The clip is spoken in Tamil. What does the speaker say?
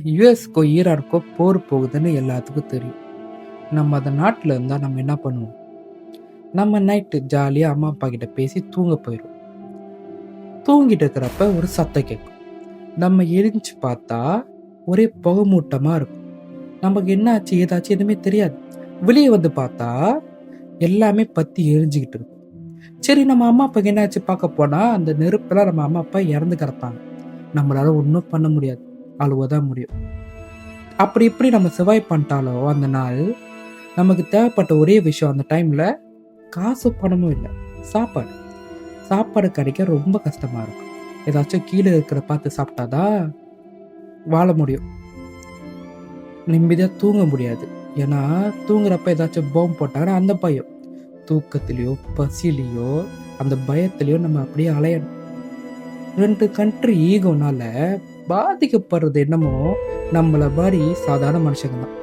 யுஎஸ்க்கோ ஈரானுக்கோ போர் போகுதுன்னு எல்லாத்துக்கும் தெரியும். நம்ம அந்த நாட்டில் இருந்தால் நம்ம என்ன பண்ணுவோம்? நம்ம நைட்டு ஜாலியாக அம்மா அப்பா கிட்ட பேசி தூங்க போயிடுவோம். தூங்கிட்டு இருக்கிறப்ப ஒரு சத்தம் கேட்கும். நம்ம எழுந்துச்சு பார்த்தா ஒரே புகை மூட்டமாக இருக்கும். நமக்கு என்ன ஆச்சு ஏதாச்சும் எதுவுமே தெரியாது. வெளியே வந்து பார்த்தா எல்லாமே பற்றி எரிஞ்சுக்கிட்டு இருக்கும். சரி, நம்ம அம்மா அப்பாவுக்கு என்ன ஆச்சு பார்க்க போனால் அந்த நெருப்பில் நம்ம அம்மா அப்பா இறந்து கிடப்பாங்க. நம்மளால ஒன்றும் பண்ண முடியாது, அழுவதான் முடியும். அப்படி இப்படி நம்ம சர்வைவ் பண்ணிட்டாலோ அந்த நாள் நமக்கு தேவைப்பட்ட ஒரே விஷயம் அந்த டைமில் காசு பணமும் இல்லை, சாப்பாடு. சாப்பாடு கிடைக்க ரொம்ப கஷ்டமாக இருக்கும். ஏதாச்சும் கீழே இருக்கிற பார்த்து சாப்பிட்டாதான் வாழ முடியும். நிம்மதியாக தூங்க முடியாது. ஏன்னா தூங்குறப்ப ஏதாச்சும் பாம்பு போட்டாங்கன்னா அந்த பயம். தூக்கத்திலையோ பசிலையோ அந்த பயத்திலையோ நம்ம அப்படியே அலையணும். 2 கண்ட்ரி ஈகோனால பாதிக்கப்படுறது என்னமோ நம்மள மாதிரி சாதாரண மனுஷங்க தான்.